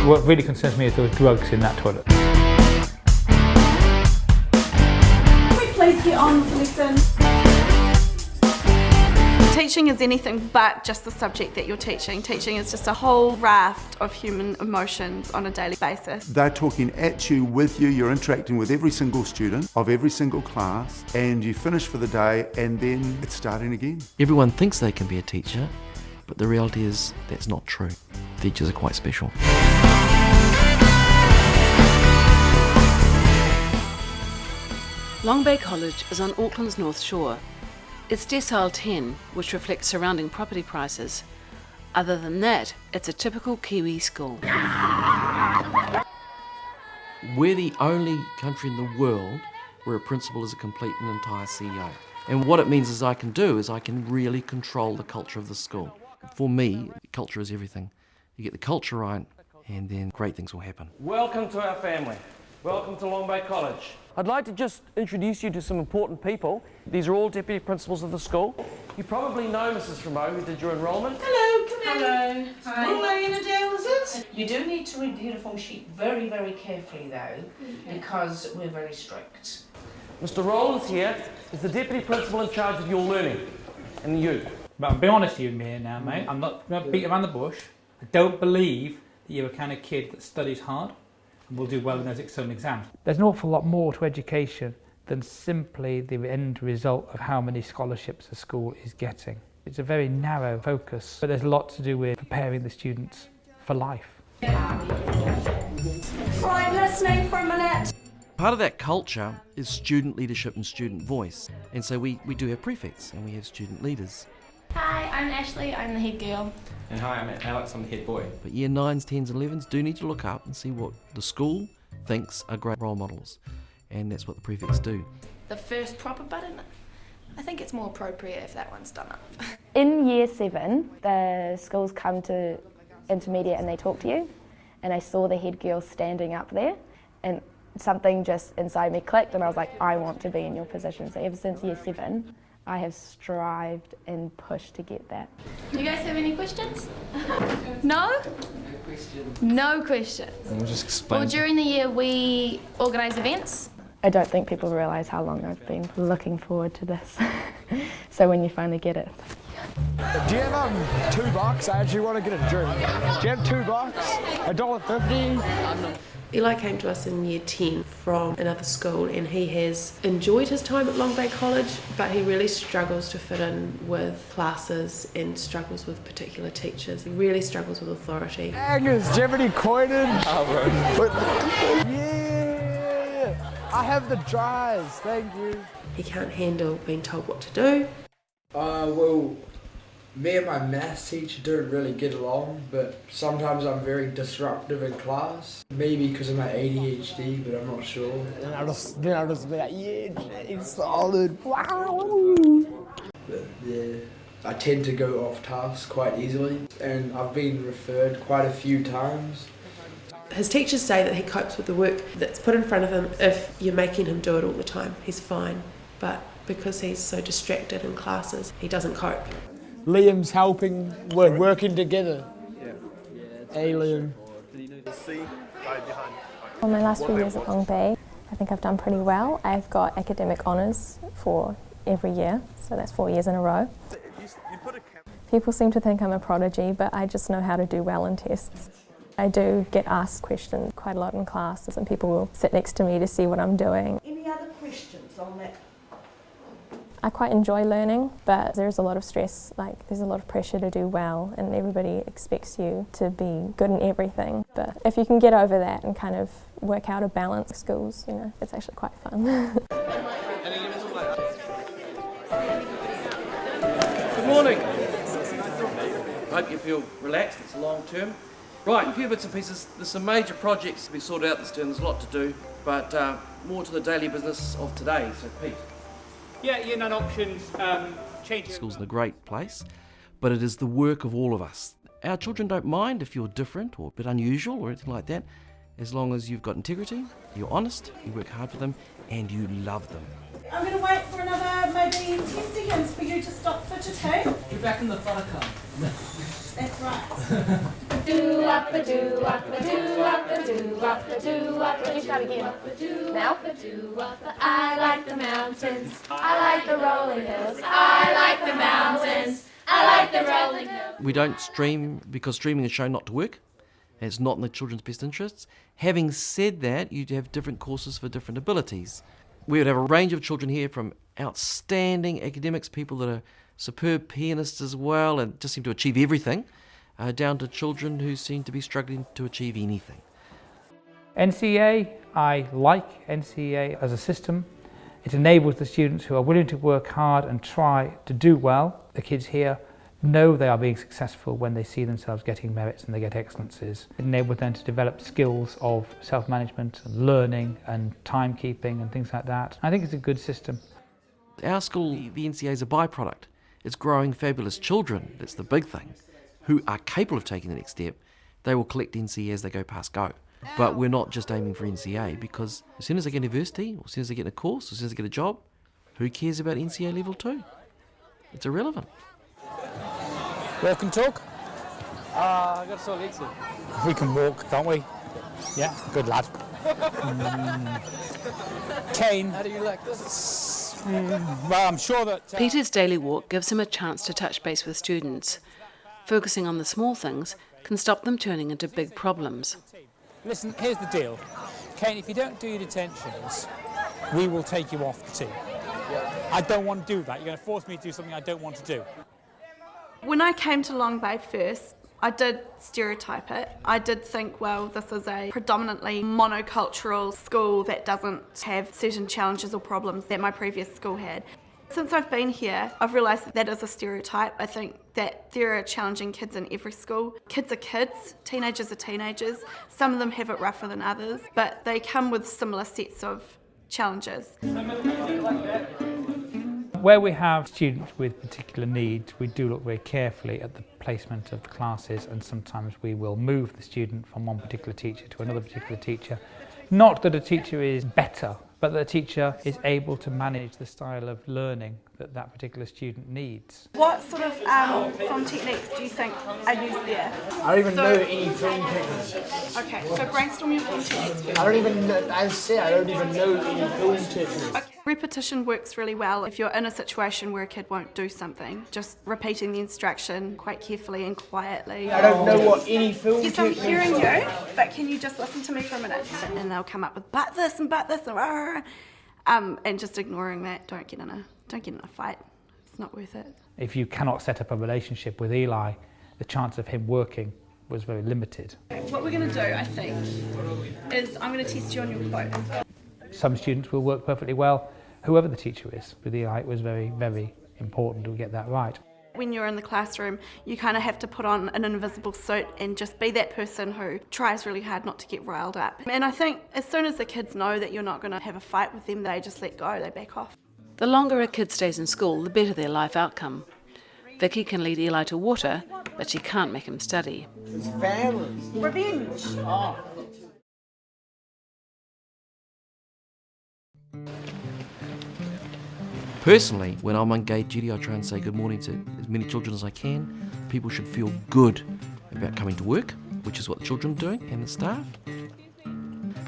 What really concerns me is there were drugs in that toilet. Can we please get on with the lesson? Teaching is anything but just the subject that you're teaching. Teaching is just a whole raft of human emotions on a daily basis. They're talking at you, with you, you're interacting with every single student of every single class, and you finish for the day and then it's starting again. Everyone thinks they can be a teacher, but the reality is that's not true. Teachers are quite special. Long Bay College is on Auckland's North Shore. It's decile 10, which reflects surrounding property prices. Other than that, it's a typical Kiwi school. We're the only country in the world where a principal is a complete and entire CEO. And what it means is I can really control the culture of the school. For me, culture is everything. You get the culture right, and then great things will happen. Welcome to our family. Welcome to Long Bay College. I'd like to just introduce you to some important people. These are all deputy principals of the school. You probably know Mrs. Rameau, who did your enrolment. Hello, come in. Hello. Hi. What are you going to do with it? You do need to read the uniform sheet very, very carefully though, because we're very strict. Mr. Rowlands here is the deputy principal in charge of your learning and you. But I'll be honest with you here now, mate. I'm not going to beat around the bush. I don't believe that you're a kind of kid that studies hard and will do well in those external exams. There's an awful lot more to education than simply the end result of how many scholarships a school is getting. It's a very narrow focus, but there's a lot to do with preparing the students for life. Right, listening for a minute. Part of that culture is student leadership and student voice. And so we do have prefects and we have student leaders. Hi, I'm Ashley, I'm the head girl. And hi, I'm Alex, I'm the head boy. But year 9s, 10s and 11s do need to look up and see what the school thinks are great role models. And that's what the prefects do. The first proper button, I think it's more appropriate if that one's done up. In year 7, the schools come to intermediate and they talk to you. And I saw the head girl standing up there and something just inside me clicked and I was like, I want to be in your position. So ever since year 7, I have strived and pushed to get that. Do you guys have any questions? No? No questions. And we'll just explain. Well, during the year we organise events. I don't think people realise how long I've been looking forward to this. So when you finally get it. Do you have $2? I actually want to get a drink. Do you have $2? $1.50? Eli came to us in year 10 from another school and he has enjoyed his time at Long Bay College, but he really struggles to fit in with classes and struggles with particular teachers. He really struggles with authority. Angus, do you have any coinage? Yeah! I have the dries, thank you. He can't handle being told what to do. Well, me and my maths teacher don't really get along, but sometimes I'm very disruptive in class. Maybe because of my ADHD, but I'm not sure. And I'll just be like, yeah, it's solid, wow! But yeah, I tend to go off task quite easily, and I've been referred quite a few times. His teachers say that he copes with the work that's put in front of him if you're making him do it all the time. He's fine, but because he's so distracted in classes, he doesn't cope. Liam's helping, we're working together. Hey Liam. On my last few years at Long Bay, I think I've done pretty well. I've got academic honours for every year, so that's 4 years in a row. People seem to think I'm a prodigy, but I just know how to do well in tests. I do get asked questions quite a lot in classes and people will sit next to me to see what I'm doing. Any other questions on that? I quite enjoy learning, but there's a lot of stress, like there's a lot of pressure to do well and everybody expects you to be good in everything. But if you can get over that and kind of work out a balance, schools, you know, it's actually quite fun. Good morning. Hope you feel relaxed, it's a long term. Right, a few bits and pieces. There's some major projects to be sorted out this term, there's a lot to do, but more to the daily business of today, so Pete. Yeah, year 9 options, changing. School's a great place, but it is the work of all of us. Our children don't mind if you're different or a bit unusual or anything like that, as long as you've got integrity, you're honest, you work hard for them, and you love them. I'm going to wait for another maybe 10 seconds for you to stop for today. You're back in the photo card. That's right. up the do, up the do, up the do, up the do, up the do. Start again. Now. I like the mountains. I like the rolling hills. I like the mountains. I like the rolling hills. We don't stream because streaming is shown not to work. It's not in the children's best interests. Having said that, you'd have different courses for different abilities. We would have a range of children here, from outstanding academics, people that are superb pianists as well and just seem to achieve everything, down to children who seem to be struggling to achieve anything. NCEA, I like NCEA as a system. It enables the students who are willing to work hard and try to do well. The kids here know they are being successful when they see themselves getting merits and they get excellences. It enables them to develop skills of self-management and learning and timekeeping and things like that. I think it's a good system. Our school, the NCEA, is a byproduct. It's growing fabulous children, that's the big thing, who are capable of taking the next step. They will collect NCEA as they go past go. But we're not just aiming for NCEA, because as soon as they get university, or as soon as they get a course, or as soon as they get a job, who cares about NCEA level 2? It's irrelevant. Walk and talk? I got sore legs here. We can walk, can't we? Yeah, good lad. Kane. How do you like this? Well, I'm sure that... Peter's daily walk gives him a chance to touch base with students. Focusing on the small things can stop them turning into big problems. Listen, here's the deal. Kane, if you don't do your detentions, we will take you off the team. I don't want to do that. You're going to force me to do something I don't want to do. When I came to Long Bay first, I did stereotype it. I did think, well, this is a predominantly monocultural school that doesn't have certain challenges or problems that my previous school had. Since I've been here, I've realised that that is a stereotype. I think that there are challenging kids in every school. Kids are kids, teenagers are teenagers. Some of them have it rougher than others, but they come with similar sets of challenges. Where we have students with particular needs, we do look very carefully at the placement of the classes, and sometimes we will move the student from one particular teacher to another particular teacher. Not that a teacher is better, but that a teacher is able to manage the style of learning that that particular student needs. What sort of film techniques do you think are used there? I don't even know any film techniques. Okay, so brainstorm your film techniques first. I don't even know, as I said, I don't even know any film techniques. Okay. Repetition works really well. If you're in a situation where a kid won't do something, just repeating the instruction quite carefully and quietly. I don't know what any film Yes, I'm techniques hearing are. you, but can you just listen to me for a minute? And they'll come up with but this and just ignoring that. Don't get in a fight. It's not worth it. If you cannot set up a relationship with Eli, the chance of him working was very limited. What we're going to do, I think, is I'm going to test you on your quotes. Some students will work perfectly well, whoever the teacher is. With Eli, it was very, very important to get that right. When you're in the classroom, you kind of have to put on an invisible suit and just be that person who tries really hard not to get riled up. And I think as soon as the kids know that you're not going to have a fight with them, they just let go, they back off. The longer a kid stays in school, the better their life outcome. Vicky can lead Eli to water, but she can't make him study. It's family. Revenge. Oh. Personally, when I'm on gate duty, I try and say good morning to as many children as I can. People should feel good about coming to work, which is what the children are doing, and the staff.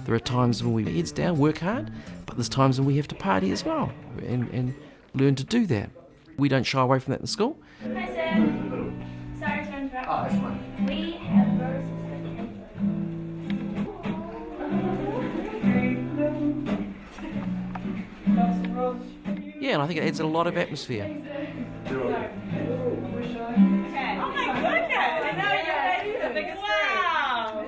There are times when we heads down, work hard, but there's times when we have to party as well, and learn to do that. We don't shy away from that in school. Hi, Sam. Sorry to interrupt. Oh, that's fine. We have verses. Yeah, and I think it adds a lot of atmosphere. Oh my goodness! I know you're the biggest wow!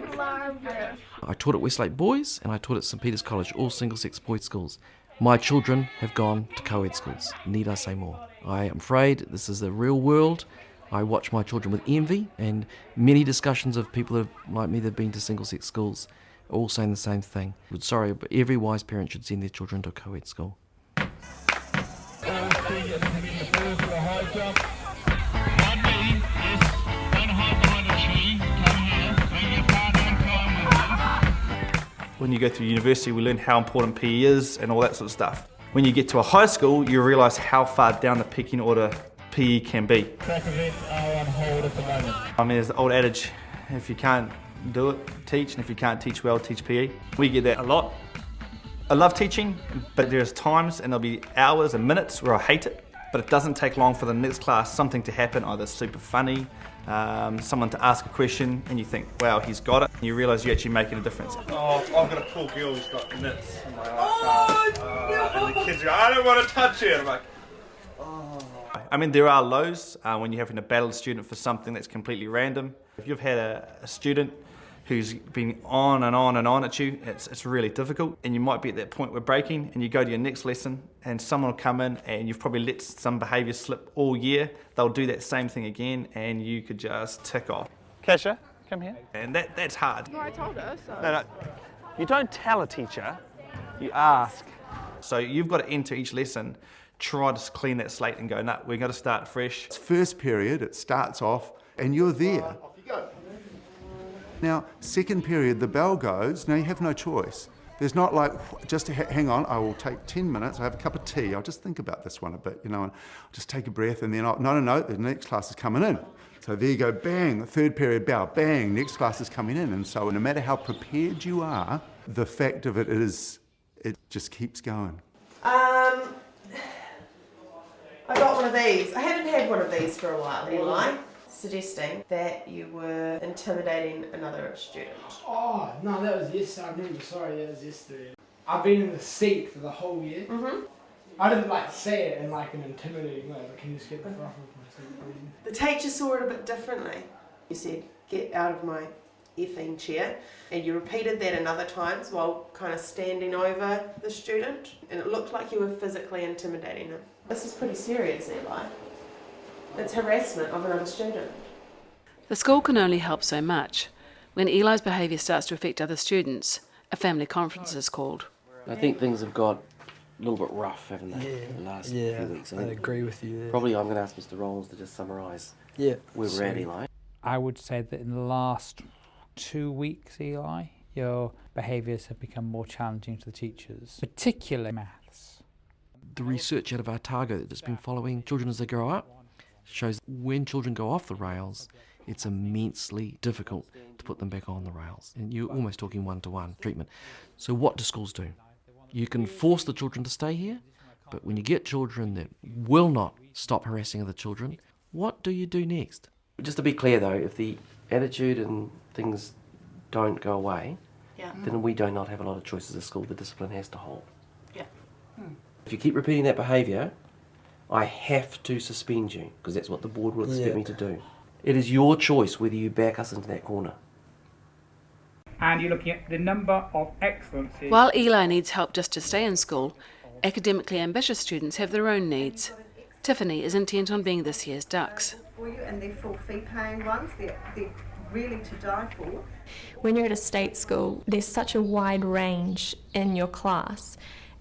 I taught at Westlake Boys and I taught at St Peter's College, all single-sex boys' schools. My children have gone to co-ed schools. Need I say more? I am afraid this is the real world. I watch my children with envy, and many discussions of people that have, like me that have been to single-sex schools are all saying the same thing. But sorry, but every wise parent should send their children to a co-ed school. When you go through university, we learn how important PE is and all that sort of stuff. When you get to a high school, you realise how far down the pecking order PE can be. Track events are on hold at the moment. I mean, there's the old adage, if you can't do it, teach, and if you can't teach well, teach PE. We get that a lot. I love teaching, but there's times, and there'll be hours and minutes where I hate it, but it doesn't take long for the next class something to happen, either super funny, someone to ask a question, and you think, wow, he's got it, and you realise you're actually making a difference. Oh, I've got a poor girl who's got knits. And the kids go, I don't want to touch it. I'm like, oh. I mean, there are lows when you're having to battle a student for something that's completely random. If you've had a student who's been on and on and on at you, it's really difficult, and you might be at that point where breaking, and you go to your next lesson and someone will come in and you've probably let some behaviour slip all year. They'll do that same thing again and you could just tick off. Kasha, come here. And that's hard. No, I told her, so. No, you don't tell a teacher, you ask. So you've got to enter each lesson, try to clean that slate and go, no, we're going to start fresh. It's first period, it starts off and you're there. Off you go. Now, second period, the bell goes, now you have no choice. There's not like, just hang on, I will take 10 minutes, I have a cup of tea, I'll just think about this one a bit, and I'll just take a breath, and then no, the next class is coming in. So there you go, bang, third period bell, bang, next class is coming in. And so no matter how prepared you are, the fact of it is, it just keeps going. I got one of these. I haven't had one of these for a while, Eli. Suggesting that you were intimidating another student. Oh, no, that was yesterday. I remember, sorry, that was yesterday. I've been in the seat for the whole year. I didn't say it in an intimidating way, but can you just get the froth off my seat, please? The teacher saw it a bit differently. You said, get out of my effing chair, and you repeated that another times while kind of standing over the student, and it looked like you were physically intimidating him. This is pretty serious, Eli. It's harassment of another student. The school can only help so much. When Eli's behaviour starts to affect other students, a family conference is called. I think things have got a little bit rough, haven't they, in the last few weeks? I agree with you there. Probably I'm going to ask Mr. Rolls to just summarise where we're at, Eli. I would say that in the last 2 weeks, Eli, your behaviours have become more challenging to the teachers, particularly maths. The research out of Otago that's been following children as they grow up shows when children go off the rails, it's immensely difficult to put them back on the rails. And you're almost talking one-to-one treatment. So what do schools do? You can force the children to stay here, but when you get children that will not stop harassing other children, what do you do next? Just to be clear though, if the attitude and things don't go away, then we do not have a lot of choices as a school. The discipline has to hold. If you keep repeating that behaviour, I have to suspend you, because that's what the board will expect me to do. It is your choice whether you back us into that corner. And you're looking at the number of excellencies. While Eli needs help just to stay in school, academically ambitious students have their own needs. Tiffany is intent on being this year's Dux. For you, and they're full fee paying ones. They're really to die for. When you're at a state school, there's such a wide range in your class,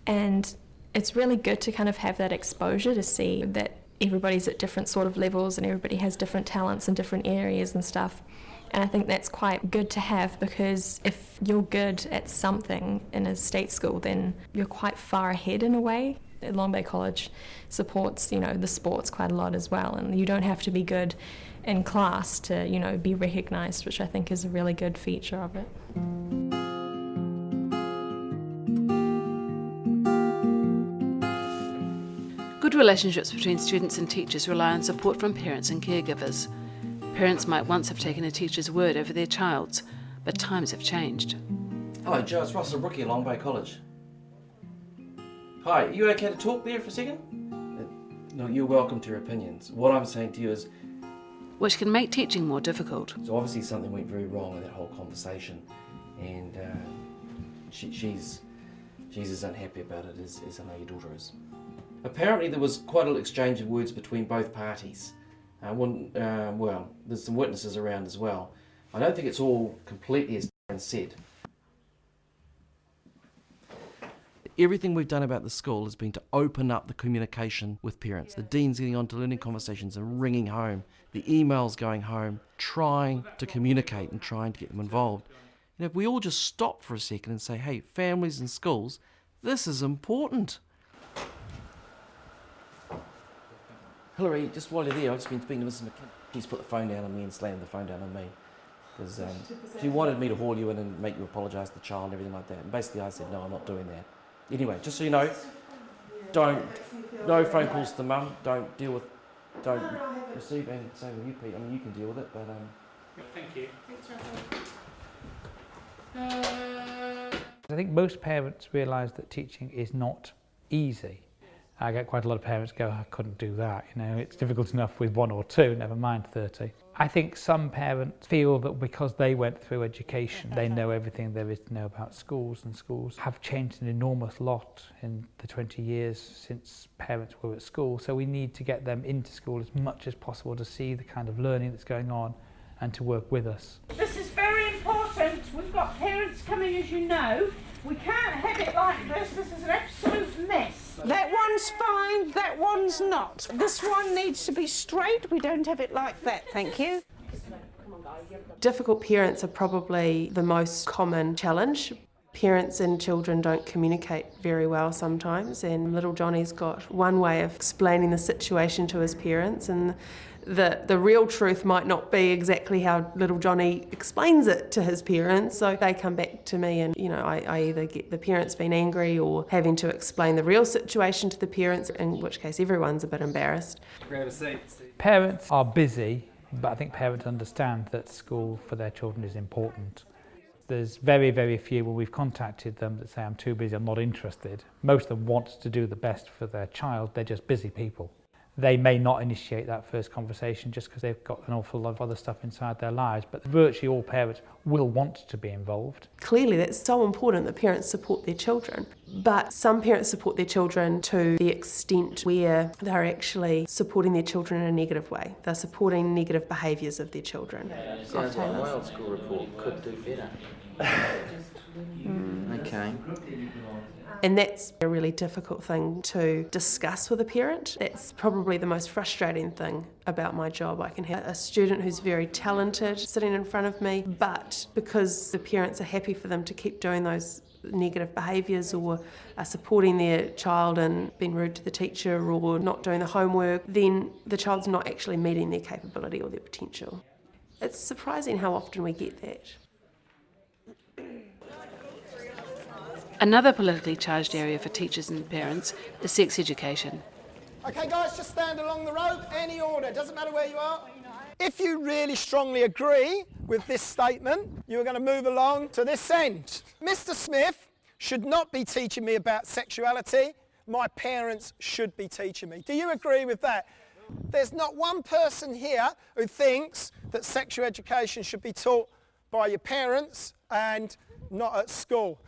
and it's really good to kind of have that exposure to see that everybody's at different sort of levels and everybody has different talents in different areas and stuff. And I think that's quite good to have, because if you're good at something in a state school, then you're quite far ahead in a way. Long Bay College supports, the sports quite a lot as well, and you don't have to be good in class to, be recognised, which I think is a really good feature of it. Good relationships between students and teachers rely on support from parents and caregivers. Parents might once have taken a teacher's word over their child's, but times have changed. Hello, Joe. It's Russell Brookie at Long Bay College. Hi, are you okay to talk there for a second? No, you're welcome to your opinions. What I'm saying to you is... Which can make teaching more difficult. So obviously something went very wrong in that whole conversation, and she's as unhappy about it as I know your daughter is. Apparently there was quite an exchange of words between both parties. Well, there's some witnesses around as well. I don't think it's all completely as Darren said. Everything we've done about the school has been to open up the communication with parents. The dean's getting on to learning conversations and ringing home, the emails going home, trying to communicate and trying to get them involved. If we all just stop for a second and say, hey, families and schools, this is important. Hilary, just while you're there, I've just been speaking to Mrs. McKinnon. She's put the phone down on me and slammed the phone down on me. Because she wanted me to haul you in and make you apologise to the child and everything like that. And basically I said, no, I'm not doing that. Anyway, just so you know, no phone calls to mum, don't receive, and same with you, Pete. I mean, you can deal with it, but... Thank you. I think most parents realise that teaching is not easy. I get quite a lot of parents go, I couldn't do that, you know, it's difficult enough with 1 or 2, never mind 30. I think some parents feel that because they went through education, they know everything there is to know about schools, and schools have changed an enormous lot in the 20 years since parents were at school, so we need to get them into school as much as possible to see the kind of learning that's going on and to work with us. This is very important. We've got parents coming, as you know. We can't have it like this. This is an absolute mess. That one's fine, that one's not. This one needs to be straight. We don't have it like that, thank you. Difficult parents are probably the most common challenge. Parents and children don't communicate very well sometimes, and little Johnny's got one way of explaining the situation to his parents, and the real truth might not be exactly how little Johnny explains it to his parents, so they come back to me and, you know, I either get the parents being angry or having to explain the real situation to the parents, in which case everyone's a bit embarrassed. Grab a seat. Parents are busy, but I think parents understand that school for their children is important. There's very, very few when we've contacted them that say, I'm too busy, I'm not interested. Most of them want to do the best for their child, they're just busy people. They may not initiate that first conversation just because they've got an awful lot of other stuff inside their lives, but virtually all parents will want to be involved. Clearly that's so important that parents support their children, but some parents support their children to the extent where they're actually supporting their children in a negative way. They're supporting negative behaviours of their children. Sounds like my old school report could do better. Okay. And that's a really difficult thing to discuss with a parent. That's probably the most frustrating thing about my job. I can have a student who's very talented sitting in front of me, but because the parents are happy for them to keep doing those negative behaviours or are supporting their child and being rude to the teacher or not doing the homework, then the child's not actually meeting their capability or their potential. It's surprising how often we get that. Another politically charged area for teachers and parents is sex education. Okay guys, just stand along the road, any order, doesn't matter where you are. If you really strongly agree with this statement, you're going to move along to this end. Mr. Smith should not be teaching me about sexuality, my parents should be teaching me. Do you agree with that? There's not one person here who thinks that sexual education should be taught by your parents and not at school.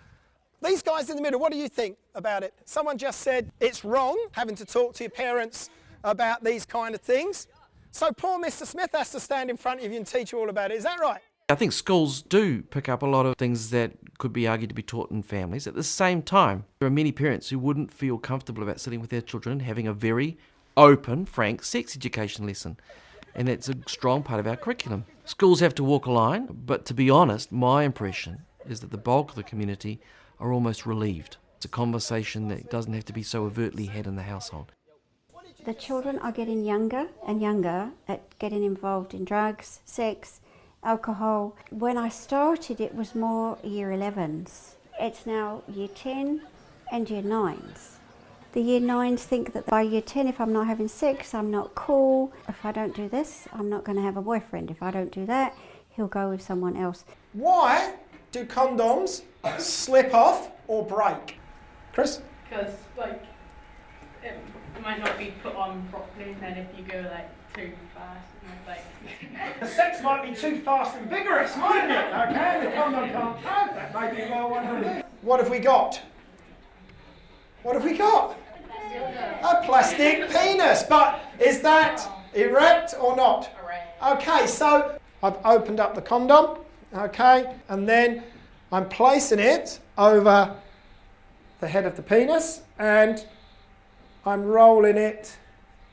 These guys in the middle, what do you think about it? Someone just said it's wrong having to talk to your parents about these kind of things. So poor Mr. Smith has to stand in front of you and teach you all about it. Is that right? I think schools do pick up a lot of things that could be argued to be taught in families. At the same time, there are many parents who wouldn't feel comfortable about sitting with their children having a very open, frank sex education lesson. And that's a strong part of our curriculum. Schools have to walk a line, but to be honest, my impression is that the bulk of the community are almost relieved. It's a conversation that doesn't have to be so overtly had in the household. The children are getting younger and younger at getting involved in drugs, sex, alcohol. When I started, it was more year 11s. It's now year 10 and year 9s. The year 9s think that by year 10, if I'm not having sex, I'm not cool. If I don't do this, I'm not going to have a boyfriend. If I don't do that, he'll go with someone else. Why do condoms slip off or break? Chris? Because, like, it might not be put on properly, and then if you go, like, too fast, like... The sex might be too fast and vigorous, mightn't it? Okay, the condom can't cope. That may be well one. What have we got? What have we got? A plastic penis, but is that erect or not? Okay, so I've opened up the condom, okay, and then I'm placing it over the head of the penis and I'm rolling it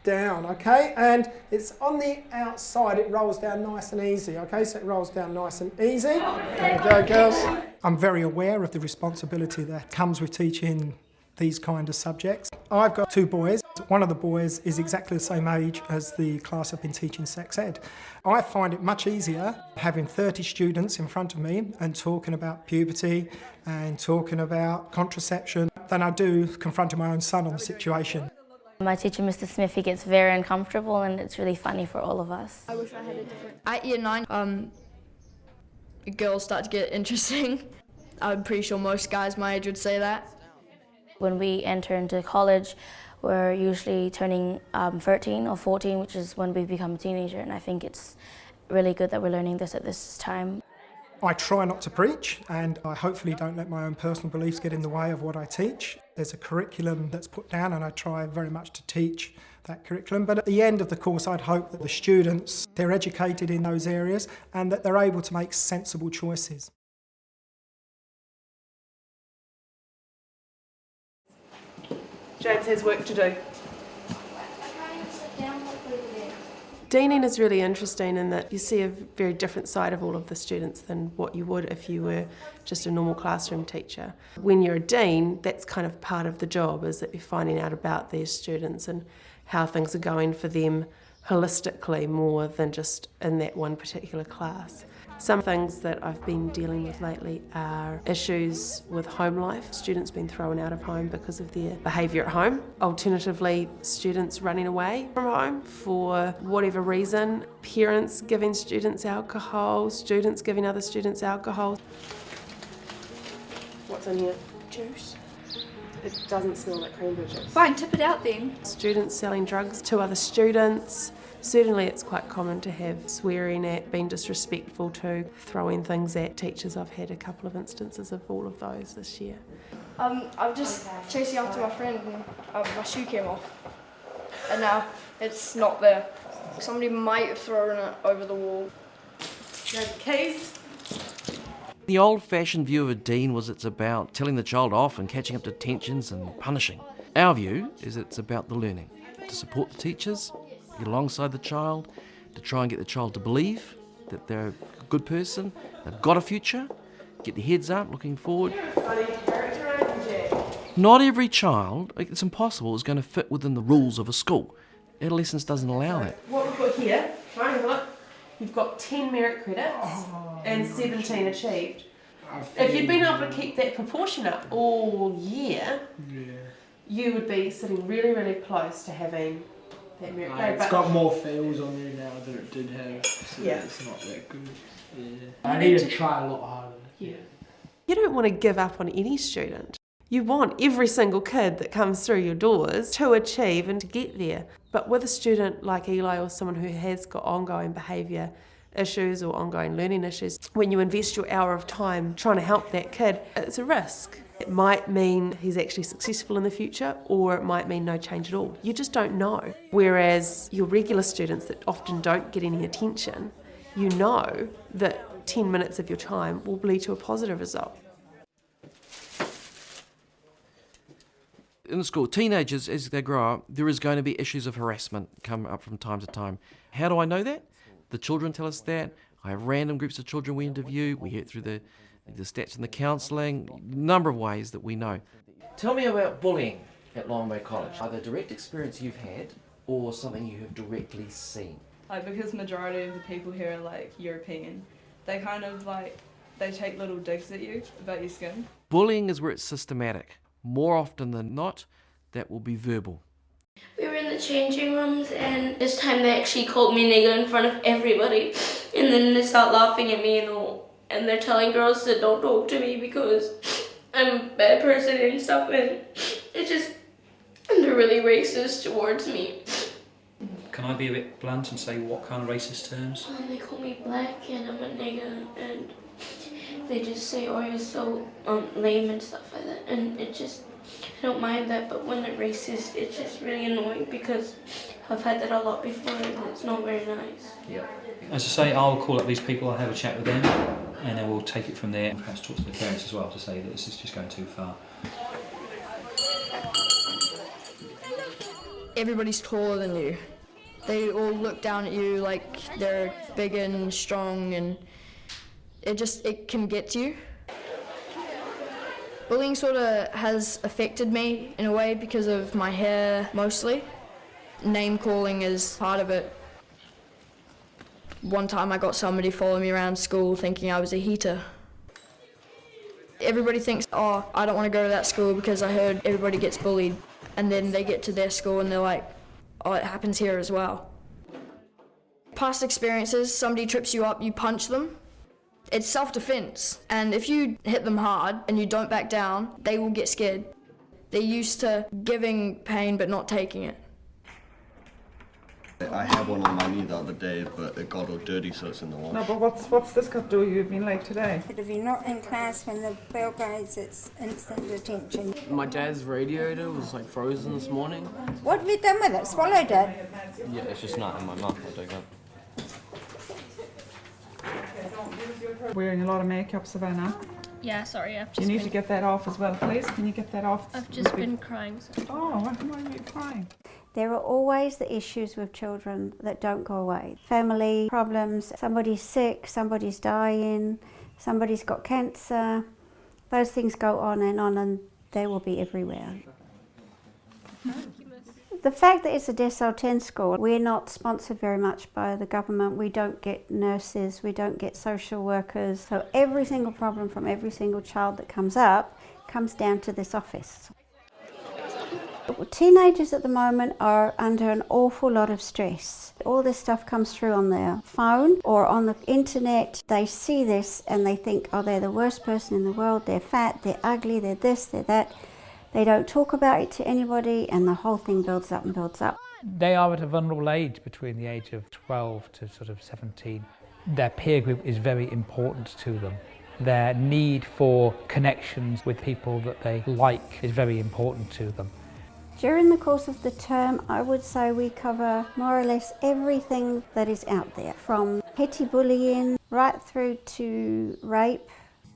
down, okay, and it's on the outside, it rolls down nice and easy, okay, so it rolls down nice and easy. There you go, girls. I'm very aware of the responsibility that comes with teaching these kind of subjects. I've got 2 boys. One of the boys is exactly the same age as the class I've been teaching sex ed. I find it much easier having 30 students in front of me and talking about puberty and talking about contraception than I do confronting my own son on the situation. My teacher, Mr. Smith, he gets very uncomfortable and it's really funny for all of us. I wish I had a different... At year 9, girls start to get interesting. I'm pretty sure most guys my age would say that. When we enter into college, we're usually turning 13 or 14, which is when we become a teenager, and I think it's really good that we're learning this at this time. I try not to preach, and I hopefully don't let my own personal beliefs get in the way of what I teach. There's a curriculum that's put down, and I try very much to teach that curriculum. But at the end of the course, I'd hope that the students, they're educated in those areas and that they're able to make sensible choices. James has work to do. Deaning is really interesting in that you see a very different side of all of the students than what you would if you were just a normal classroom teacher. When you're a dean, that's kind of part of the job, is that you're finding out about these students and how things are going for them holistically more than just in that one particular class. Some things that I've been dealing with lately are issues with home life. Students being thrown out of home because of their behaviour at home. Alternatively, students running away from home for whatever reason. Parents giving students alcohol, students giving other students alcohol. What's in here? Juice. It doesn't smell like cranberry juice. Fine, tip it out then. Students selling drugs to other students. Certainly it's quite common to have swearing at, being disrespectful to, throwing things at teachers. I've had a couple of instances of all of those this year. I'm just chasing after my friend and my shoe came off. And now it's not there. Somebody might have thrown it over the wall. Keys? The old-fashioned view of a dean was it's about telling the child off and catching up to tensions and punishing. Our view is it's about the learning, to support the teachers, get alongside the child, to try and get the child to believe that they're a good person, they've got a future, get their heads up, looking forward. Not every child, it's impossible, is going to fit within the rules of a school. Adolescence doesn't allow that. What we've got here, try and have a look. You've got 10 merit credits and 17 achieved. If you'd been able to keep that proportion up all year, you would be sitting really, really close to having that merit grade. It's got more fails on there now than it did have, so it's not that good. I need need to try a lot harder. You don't want to give up on any student. You want every single kid that comes through your doors to achieve and to get there. But with a student like Eli or someone who has got ongoing behaviour issues or ongoing learning issues, when you invest your hour of time trying to help that kid, it's a risk. It might mean he's actually successful in the future, or it might mean no change at all. You just don't know. Whereas your regular students that often don't get any attention, you know that 10 minutes of your time will lead to a positive result. In the school, teenagers, as they grow up, there is going to be issues of harassment come up from time to time. How do I know that? The children tell us that. I have random groups of children we interview. We hear it through the stats and the counselling, number of ways that we know. Tell me about bullying at Long Bay College. Either direct experience you've had or something you have directly seen. Like, because majority of the people here are like European, they kind of like, they take little digs at you about your skin. Bullying is where it's systematic. More often than not, that will be verbal. We were in the changing rooms and this time they actually called me nigger in front of everybody, and then they start laughing at me and they're telling girls to don't talk to me because I'm a bad person and stuff, and it's just, they're really racist towards me. Can I be a bit blunt and say what kind of racist terms? They call me black and I'm a nigger, and they just say, oh, you're so lame and stuff like that, and it just, I don't mind that, but when they're racist, it's just really annoying because I've had that a lot before and it's not very nice. Yeah. As I say, I'll call up these people, I'll have a chat with them, and then we'll take it from there and perhaps talk to the parents as well to say that this is just going too far. Everybody's taller than you. They all look down at you like they're big and strong, and it can get to you. Bullying sort of has affected me in a way because of my hair mostly. Name calling is part of it. One time I got somebody following me around school thinking I was a heater. Everybody thinks, oh, I don't want to go to that school because I heard everybody gets bullied. And then they get to their school and they're like, oh, it happens here as well. Past experiences, somebody trips you up, you punch them. It's self-defense, and if you hit them hard and you don't back down, they will get scared. They're used to giving pain but not taking it. I had one on my knee the other day, but it got all dirty, so it's in the wash. No, but what's this got to do with you being late today? But if you're not in class when the bell goes, it's instant detention. My dad's radiator was like frozen this morning. What have you done with it? Swallowed it? Yeah, it's just not in my mouth, I think. Wearing a lot of makeup, Savannah. Yeah, sorry, I've You just need been, to get that off as well, please. Can you get that off? I've just been crying. So. Oh, why are you crying? There are always the issues with children that don't go away. Family problems, somebody's sick, somebody's dying, somebody's got cancer. Those things go on and they will be everywhere. The fact that it's a Decile 10 school, we're not sponsored very much by the government. We don't get nurses, we don't get social workers. So every single problem from every single child that comes up comes down to this office. Teenagers at the moment are under an awful lot of stress. All this stuff comes through on their phone or on the internet. They see this and they think, oh, they're the worst person in the world, they're fat, they're ugly, they're this, they're that. They don't talk about it to anybody and the whole thing builds up and builds up. They are at a vulnerable age between the age of 12 to sort of 17. Their peer group is very important to them. Their need for connections with people that they like is very important to them. During the course of the term, I would say we cover more or less everything that is out there, from petty bullying right through to rape,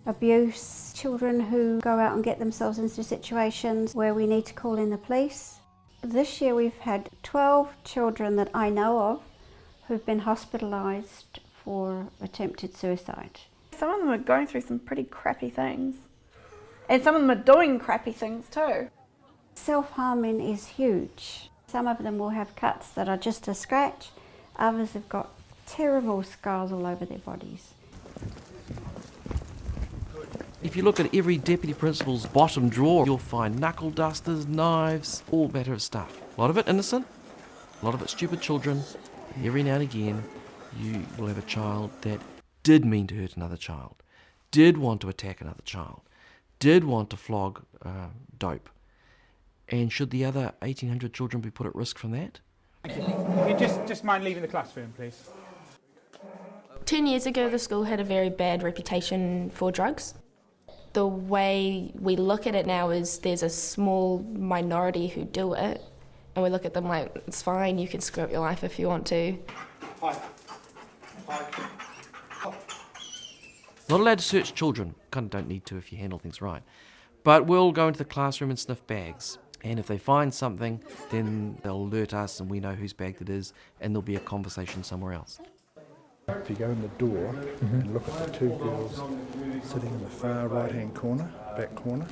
abuse, children who go out and get themselves into situations where we need to call in the police. This year we've had 12 children that I know of who've been hospitalised for attempted suicide. Some of them are going through some pretty crappy things. And some of them are doing crappy things too. Self-harming is huge. Some of them will have cuts that are just a scratch. Others have got terrible scars all over their bodies. If you look at every deputy principal's bottom drawer, you'll find knuckle dusters, knives, all manner of stuff. A lot of it innocent, a lot of it stupid children. And every now and again, you will have a child that did mean to hurt another child, did want to attack another child, did want to flog dope. And should the other 1,800 children be put at risk from that? If you just mind leaving the classroom, please. 10 years ago, the school had a very bad reputation for drugs. The way we look at it now is there's a small minority who do it, and we look at them like, it's fine, you can screw up your life if you want to. Not allowed to search children. Kind of don't need to if you handle things right. But we'll go into the classroom and sniff bags. And if they find something, then they'll alert us and we know whose bag it is, and there'll be a conversation somewhere else. If you go in the door and look at the two girls sitting in the far right-hand corner, back corner,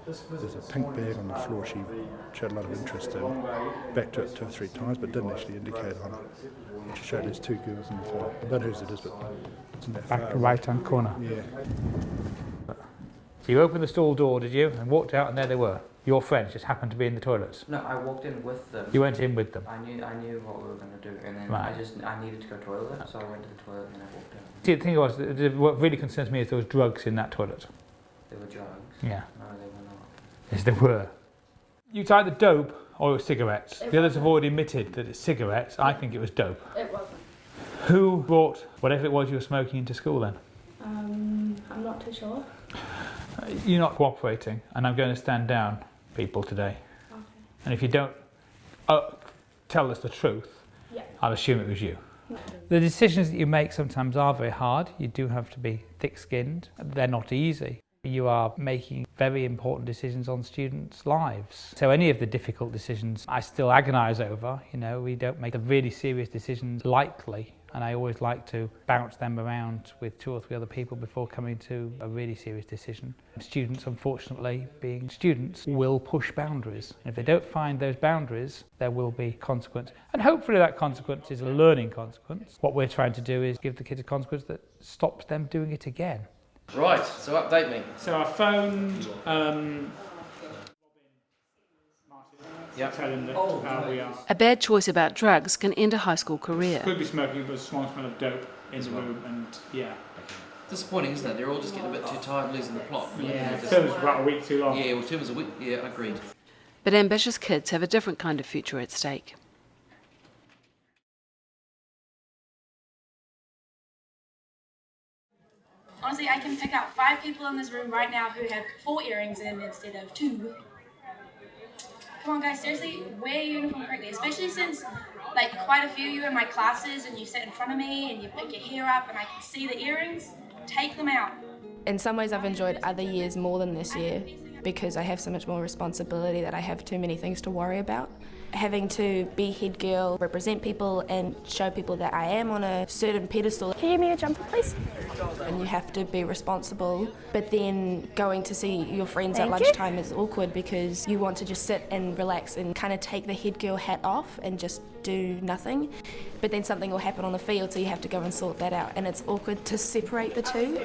there's a pink bag on the floor she showed a lot of interest in. Backed to it 2 or 3 times, but didn't actually indicate on it. She showed there's 2 girls in the floor. I don't know whose it is, but it's in that Back right-hand corner. Yeah. So you opened the stall door, did you, and walked out, and there they were. Your friends just happened to be in the toilets. No, I walked in with them. You went in with them. I knew what we were going to do, and then Right. I needed to go to the toilet, so I went to the toilet and I walked in. See, the thing was, what really concerns me is there was drugs in that toilet. There were drugs. Yeah. No, they were not. Yes, there were. You tried the dope or it was cigarettes. The others have already admitted that it's cigarettes. I think it was dope. It wasn't. Who brought whatever it was you were smoking into school then? I'm not too sure. You're not cooperating, and I'm going to stand down people today. Okay. And if you don't tell us the truth, Yeah. I'll assume it was you. No. The decisions that you make sometimes are very hard. You do have to be thick-skinned. They're not easy. You are making very important decisions on students' lives. So any of the difficult decisions I still agonise over. You know, we don't make the really serious decisions lightly and I always like to bounce them around with 2 or 3 other people before coming to a really serious decision. Students, unfortunately, being students, will push boundaries. And if they don't find those boundaries, there will be consequence. And hopefully that consequence is a learning consequence. What we're trying to do is give the kids a consequence that stops them doing it again. Right, so update me. So I phoned tell him that we are. A bad choice about drugs can end a high school career. Could be smoking, but a strong smell of dope in the room, and yeah. Disappointing, isn't it? They're all just getting a bit too tired and losing the plot. Yeah, term was about a week too long. Yeah, well, term was a week. Yeah, agreed. But ambitious kids have a different kind of future at stake. Honestly, I can pick out 5 people in this room right now who have 4 earrings in instead of 2. Come on guys, seriously, wear your uniform correctly, especially since like quite a few of you in my classes and you sit in front of me and you pick your hair up and I can see the earrings. Take them out. In some ways I've enjoyed other years more than this year because I have so much more responsibility that I have too many things to worry about. Having to be head girl, represent people and show people that I am on a certain pedestal. Can you give me a jumper, please? And you have to be responsible, but then going to see your friends Thank at you. lunchtime is awkward because you want to just sit and relax and kind of take the head girl hat off and just do nothing, but then something will happen on the field so you have to go and sort that out, and it's awkward to separate the two.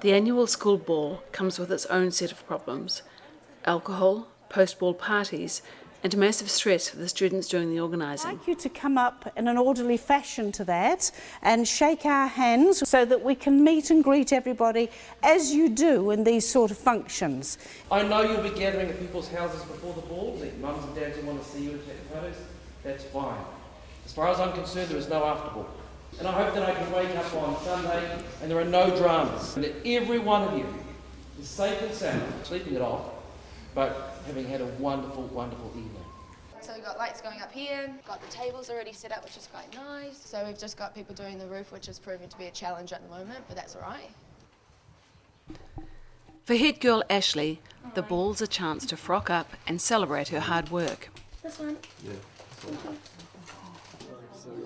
The annual school ball comes with its own set of problems: alcohol, post-ball parties, and massive stress for the students doing the organising. I'd like you to come up in an orderly fashion to that and shake our hands so that we can meet and greet everybody as you do in these sort of functions. I know you'll be gathering at people's houses before the ball, that mums and dads will want to see you and take photos. That's fine. As far as I'm concerned, there is no after ball. And I hope that I can wake up on Sunday and there are no dramas, and that every one of you is safe and sound, sleeping it off, but having had a wonderful, wonderful evening. So we've got lights going up here, got the tables already set up, which is quite nice. So we've just got people doing the roof, which is proving to be a challenge at the moment, but that's all right. For head girl Ashley, the ball's a chance to frock up and celebrate her hard work. This one. Yeah.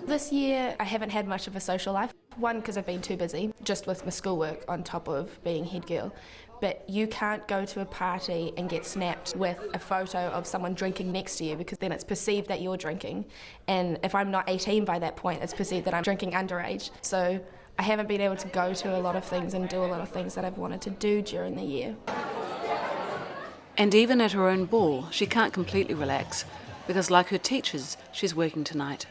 This year I haven't had much of a social life. One, because I've been too busy, just with my schoolwork on top of being head girl. But you can't go to a party and get snapped with a photo of someone drinking next to you because then it's perceived that you're drinking. And if I'm not 18 by that point, it's perceived that I'm drinking underage. So I haven't been able to go to a lot of things and do a lot of things that I've wanted to do during the year. And even at her own ball, she can't completely relax because, like her teachers, she's working tonight.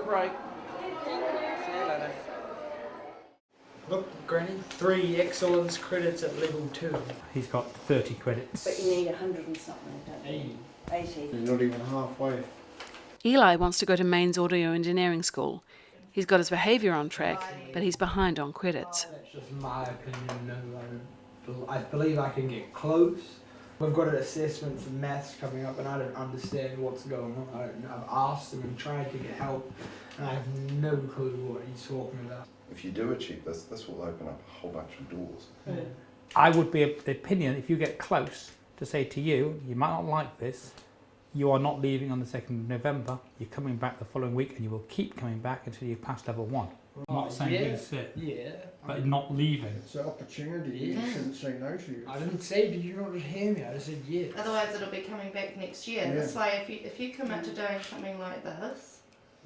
Break. See you later. Look, Granny, 3 excellence credits at level 2. He's got 30 credits. But you need 100 and something, don't you? 80. You're not even halfway. Eli wants to go to Maine's audio engineering school. He's got his behaviour on track, but he's behind on credits. That's just my opinion. No, I believe I can get close. We've got an assessment for maths coming up and I don't understand what's going on. I've asked him and tried to get help and I have no clue what he's talking about. If you do achieve this, this will open up a whole bunch of doors. Yeah. I would be of the opinion, if you get close, to say to you, you might not like this, you are not leaving on the 2nd of November, you're coming back the following week and you will keep coming back until you pass level 1. I'm not saying you sit, but not leaving. It's an opportunity. You shouldn't say no to you. I didn't say, did you not just hear me? I just said yes. Otherwise it'll be coming back next year. Yeah. This way if you commit to doing something like this,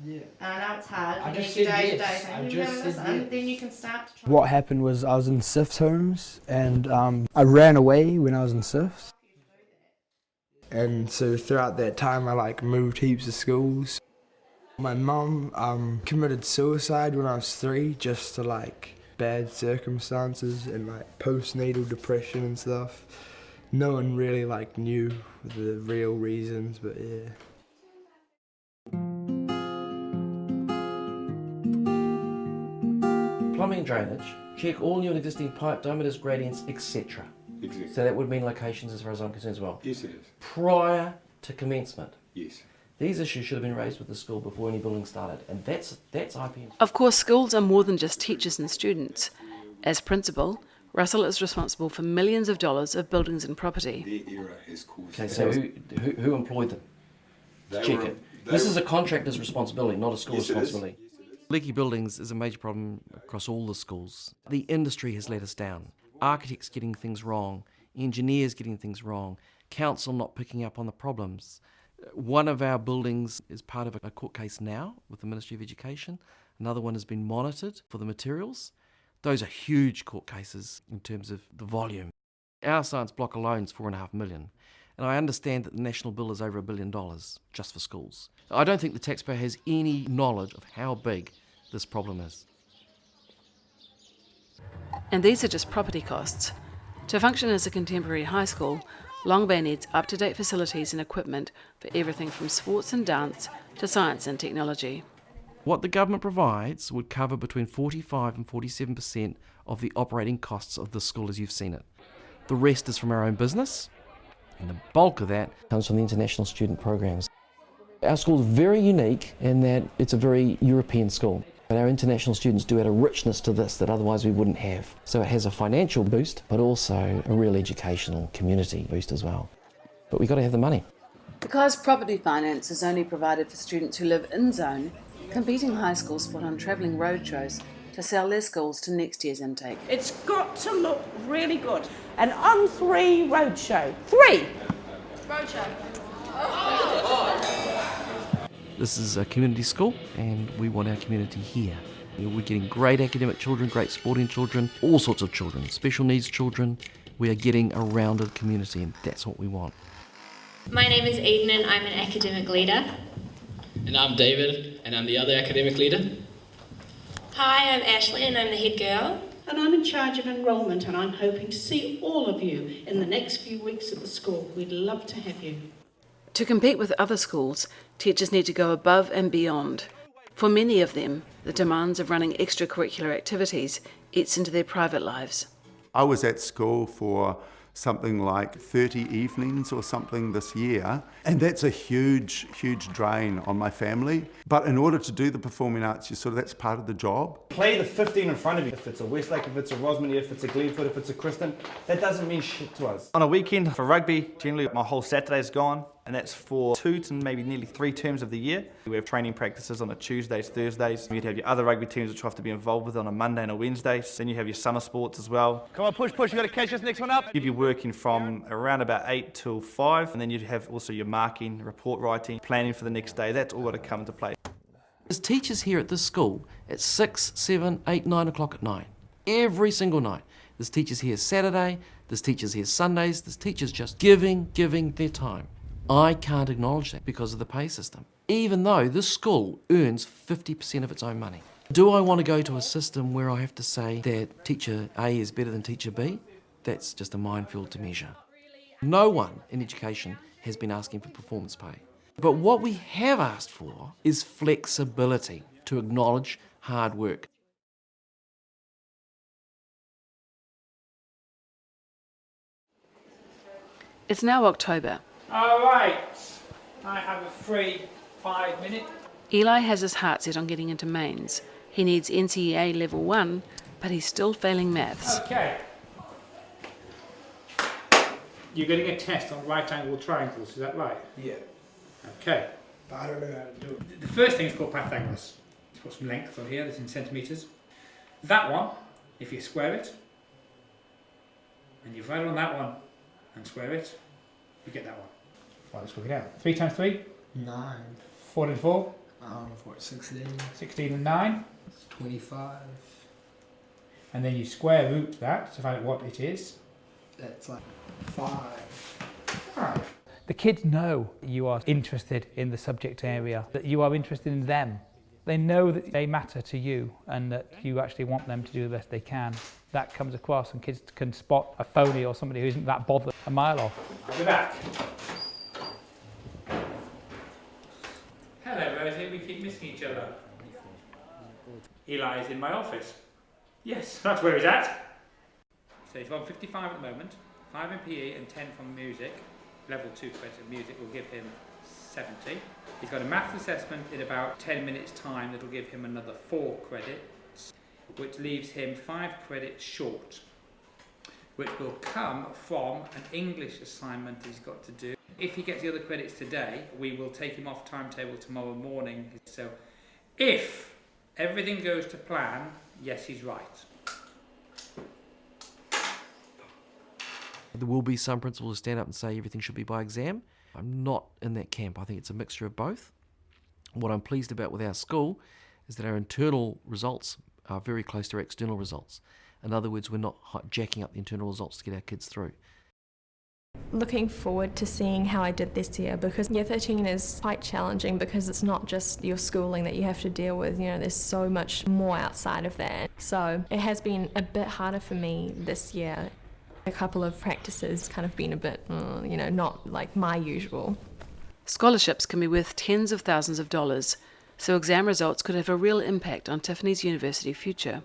yeah. and I know it's hard, I you just need said your yes. day-to-day thing, I you just remember said this, and yes. then you can start to try. What happened was I was in SIFT homes and I ran away when I was in SIFT. And so throughout that time I moved heaps of schools. My mum committed suicide when I was 3 just to bad circumstances and postnatal depression and stuff. No one really knew the real reasons, but yeah. Plumbing and drainage, check all new and existing pipe diameters, gradients, etc. Exactly. So that would mean locations as far as I'm concerned as well. Yes, it is. Prior to commencement. Yes. These issues should have been raised with the school before any building started, and that's IPM. Of course, schools are more than just teachers and students. As principal, Russell is responsible for millions of dollars of buildings and property. Okay, so who employed them? Check it. This is a contractor's responsibility, not a school responsibility. Leaky buildings is a major problem across all the schools. The industry has let us down. Architects getting things wrong, engineers getting things wrong, council not picking up on the problems. One of our buildings is part of a court case now with the Ministry of Education. Another one has been monitored for the materials. Those are huge court cases in terms of the volume. Our science block alone is $4.5 million. And I understand that the national bill is over $1 billion just for schools. I don't think the taxpayer has any knowledge of how big this problem is. And these are just property costs. To function as a contemporary high school, Long Bay needs up-to-date facilities and equipment for everything from sports and dance to science and technology. What the government provides would cover between 45 and 47% of the operating costs of the school as you've seen it. The rest is from our own business, and the bulk of that comes from the international student programs. Our school is very unique in that it's a very European school. And our international students do add a richness to this that otherwise we wouldn't have. So it has a financial boost, but also a real educational community boost as well. But we've got to have the money. Because property finance is only provided for students who live in zone, competing high schools put on travelling roadshows to sell their schools to next year's intake. It's got to look really good. An on-3 roadshow. 3! Roadshow. This is a community school, and we want our community here. We're getting great academic children, great sporting children, all sorts of children, special needs children. We are getting a rounded community, and that's what we want. My name is Eden, and I'm an academic leader. And I'm David, and I'm the other academic leader. Hi, I'm Ashley, and I'm the head girl. And I'm in charge of enrolment, and I'm hoping to see all of you in the next few weeks at the school. We'd love to have you. To compete with other schools, teachers need to go above and beyond. For many of them, the demands of running extracurricular activities eats into their private lives. I was at school for something like 30 evenings or something this year, and that's a huge drain on my family. But in order to do the performing arts, that's part of the job. Play the 15 in front of you. If it's a Westlake, if it's a Rosmini, if it's a Glenford, if it's a Kristen, that doesn't mean shit to us. On a weekend for rugby, generally my whole Saturday's gone, and that's for 2 to maybe nearly 3 terms of the year. We have training practices on a Tuesdays, Thursdays. You'd have your other rugby teams which you have to be involved with on a Monday and a Wednesday. Then you have your summer sports as well. Come on, push, you gotta catch this next one up. You'd be working from around about 8 till 5, and then you'd have also your marking, report writing, planning for the next day. That's all got to come into play. There's teachers here at this school at 6, 7, 8, 9 o'clock at night. Every single night. There's teachers here Saturday, there's teachers here Sundays, there's teachers just giving their time. I can't acknowledge that because of the pay system, even though this school earns 50% of its own money. Do I want to go to a system where I have to say that teacher A is better than teacher B? That's just a minefield to measure. No one in education has been asking for performance pay. But what we have asked for is flexibility to acknowledge hard work. It's now October. All right, I have a free 5 minute. Eli has his heart set on getting into mains. He needs NCEA level 1, but he's still failing maths. Okay. You're getting a test on right angle triangles, is that right? Yeah. Okay. But I don't know how to do it. The first thing is called Pythagoras. It's got some length on here, that's in centimetres. That one, if you square it, and you write it on that one and square it, you get that one. Right, let's work it out. 3 times 3? 9. 4 and 4? 16. 16 and 9? 25. And then you square root that to find out what it is. That's like 5. 5. The kids know you are interested in the subject area, that you are interested in them. They know that they matter to you and that you actually want them to do the best they can. That comes across, and kids can spot a phony or somebody who isn't that bothered a mile off. I'll be back. Hello, Rosie. We keep missing each other. Eli is in my office. Yes, that's where he's at. So he's on 55 at the moment, 5 in PE and 10 from music. Level 2 credits of music will give him 70. He's got a maths assessment in about 10 minutes time that'll give him another 4 credits, which leaves him 5 credits short, which will come from an English assignment he's got to do. If he gets the other credits today, we will take him off timetable tomorrow morning. So if everything goes to plan, yes, he's right. There will be some principals who stand up and say everything should be by exam. I'm not in that camp. I think it's a mixture of both. What I'm pleased about with our school is that our internal results are very close to our external results. In other words, we're not jacking up the internal results to get our kids through. Looking forward to seeing how I did this year, because Year 13 is quite challenging because it's not just your schooling that you have to deal with, you know, there's so much more outside of that. So it has been a bit harder for me this year. A couple of practices kind of been a bit, you know, not like my usual. Scholarships can be worth tens of thousands of dollars, so exam results could have a real impact on Tiffany's university future.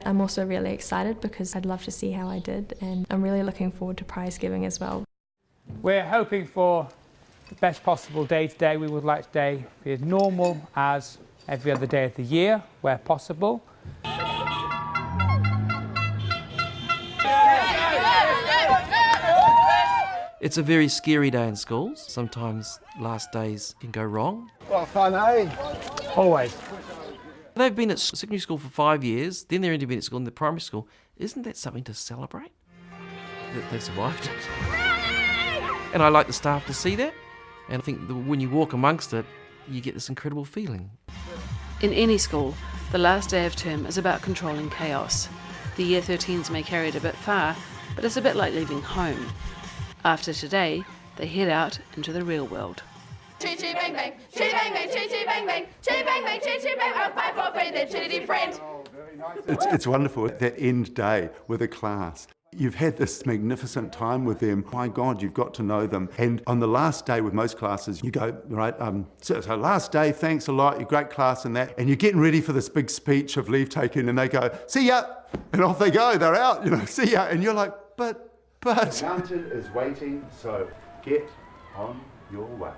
I'm also really excited because I'd love to see how I did, and I'm really looking forward to prize giving as well. We're hoping for the best possible day today. We would like today to be as normal as every other day of the year, where possible. It's a very scary day in schools. Sometimes last days can go wrong. What fun, eh? Always. They've been at secondary school for 5 years, then they're intermediate school and they're primary school. Isn't that something to celebrate? That they've survived it. And I like the staff to see that. And I think that when you walk amongst it, you get this incredible feeling. In any school, the last day of term is about controlling chaos. The Year 13s may carry it a bit far, but it's a bit like leaving home. After today, they head out into the real world. Chee chee bang bang, chee bang bang, chee chee bang bang, chee bang bang, chee chee bang. I'll fight for a friend, their chitty friend. It's wonderful, that end day with a class. You've had this magnificent time with them. My God, you've got to know them. And on the last day with most classes, you go, right, so last day, thanks a lot, you're great class and that. And you're getting ready for this big speech of leave taking and they go, see ya. And off they go, they're out, you know, see ya. And you're like, but. The mountain is waiting, so get on your way.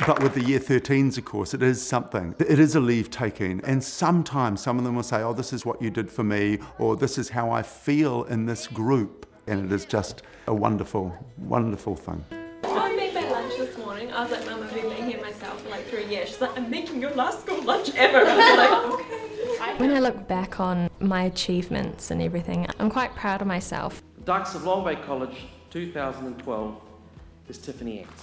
But with the Year 13s, of course, it is something. It is a leave taking. And sometimes some of them will say, oh, this is what you did for me, or this is how I feel in this group. And it is just a wonderful, wonderful thing. I made my lunch this morning. I was like, Mum, I've been making it myself for like 3 years. She's like, I'm making your last school lunch ever. I was like, okay. When I look back on my achievements and everything, I'm quite proud of myself. Ducks of Long Bay College 2012 is Tiffany Ants.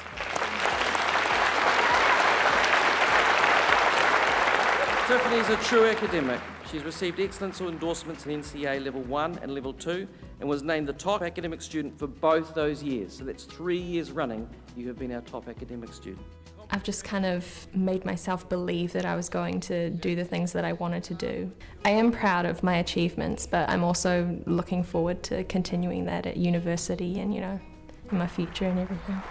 Tiffany's a true academic. She's received excellence endorsements in NCEA Level 1 and Level 2 and was named the top academic student for both those years. So that's 3 years running you have been our top academic student. I've just kind of made myself believe that I was going to do the things that I wanted to do. I am proud of my achievements, but I'm also looking forward to continuing that at university and, you know, in my future and everything.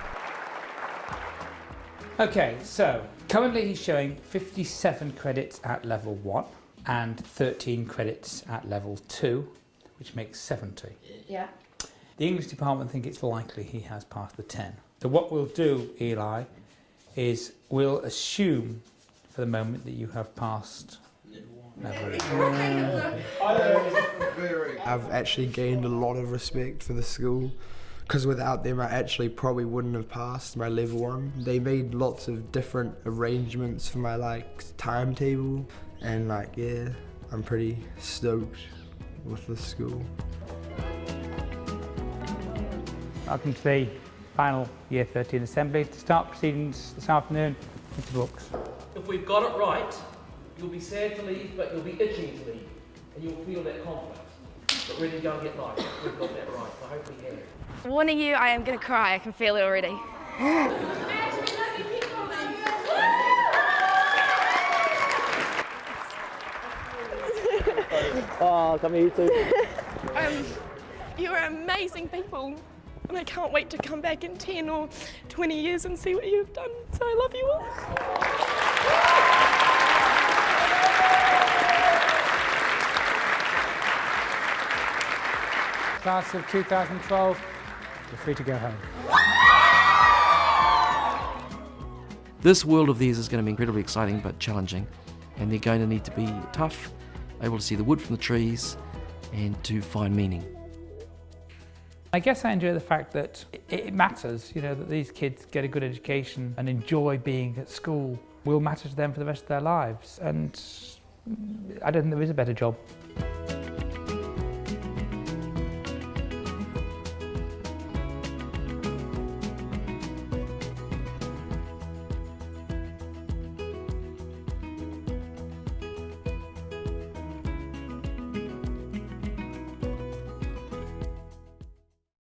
Okay, so currently he's showing 57 credits at level 1 and 13 credits at level 2, which makes 70. Yeah. The English department think it's likely he has passed the 10. So what we'll do, Eli, is we'll assume for the moment that you have passed level 1. I've actually gained a lot of respect for the school because without them I actually probably wouldn't have passed my level 1. They made lots of different arrangements for my timetable and yeah, I'm pretty stoked with the school. Welcome to the final Year 13 assembly. To start proceedings this afternoon, into books. If we've got it right, you'll be sad to leave, but you'll be itching to leave, and you'll feel that conflict. But ready to go and get life. We've got that right. I hope we have. Warning you, I am going to cry. I can feel it already. Oh, come here, you two. You're amazing people. And I can't wait to come back in 10 or 20 years and see what you've done. So I love you all. Class of 2012, you're free to go home. This world of theirs is going to be incredibly exciting but challenging, and they're going to need to be tough, able to see the wood from the trees, and to find meaning. I guess I enjoy the fact that it matters, you know, that these kids get a good education and enjoy being at school will matter to them for the rest of their lives, and I don't think there is a better job.